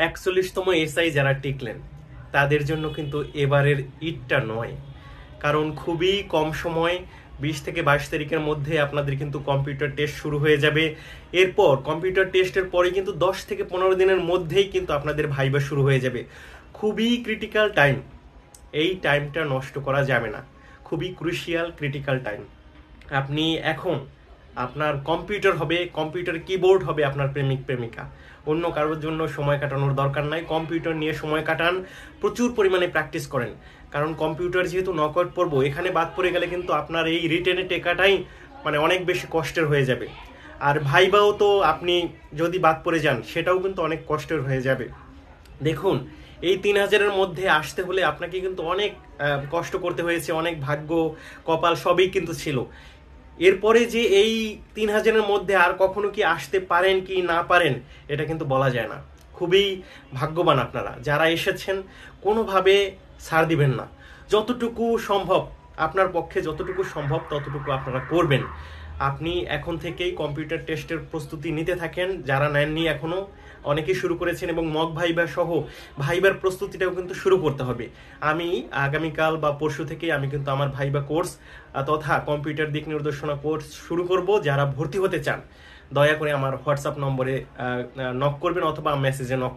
41তম SI যারা টিকলেন তাদের জন্য কিন্তু এবারের ঈদটা নয়, কারণ খুবই কম সময় 20 থেকে 22 তারিখের মধ্যে আপনাদের কিন্তু কম্পিউটার টেস্ট শুরু হয়ে যাবে। এরপর কম্পিউটার টেস্টের পরে কিন্তু 10 থেকে 15 দিনের মধ্যেই কিন্তু আপনাদের ভাইবা শুরু হয়ে যাবে। খুবই ক্রিটিক্যাল টাইম, এই টাইমটা নষ্ট করা যাবে না, খুবই ক্রুশিয়াল ক্রিটিক্যাল টাইম। আপনি এখন আপনার কম্পিউটার হবে, কম্পিউটার কিবোর্ড হবে আপনার প্রেমিক প্রেমিকা, অন্য কারোর জন্য সময় কাটানোর দরকার নাই। কম্পিউটার নিয়ে সময় কাটান, প্রচুর পরিমাণে প্র্যাকটিস করেন, কারণ কম্পিউটার যেহেতু নকআউট পড়বো, এখানে বাদ পড়ে গেলে কিন্তু আপনার এই রিটেনে টেকাটাই অনেক বেশি কষ্টের হয়ে যাবে। আর ভাইবাও তো আপনি যদি বাদ পড়ে যান সেটাও কিন্তু অনেক কষ্টের হয়ে যাবে। দেখুন, এই 3000-এর মধ্যে আসতে হলে আপনাকে কিন্তু অনেক কষ্ট করতে হয়েছে, অনেক ভাগ্য কপাল সবই কিন্তু ছিল। এরপরে যে এই 3000-এর মধ্যে আর কখনো কি আসতে পারেন কি না পারেন এটা কিন্তু বলা যায় না। খুবই ভাগ্যবান আপনারা যারা এসেছেন, কোনোভাবে ছাড় দিবেন না। যতটুকু সম্ভব আপনার পক্ষে, যতটুকু সম্ভব ততটুকু আপনারা করবেন। আপনি এখন থেকেই কম্পিউটার টেস্টের প্রস্তুতি নিতে থাকেন, যারা নেননি এখনো অনেকেই শুরু করেছেন, এবং মক ভাইবা সহ ভাইবার প্রস্তুতিটাও কিন্তু শুরু করতে হবে। আমি আগামীকাল বা পরশু থেকেই আমি কিন্তু আমার ভাইবা কোর্স তথা কম্পিউটার দিক নির্দেশনা কোর্স শুরু করব। যারা ভর্তি হতে চান দয়া করে আমার হোয়াটসঅ্যাপ নম্বরে নক করবেন অথবা মেসেজে নক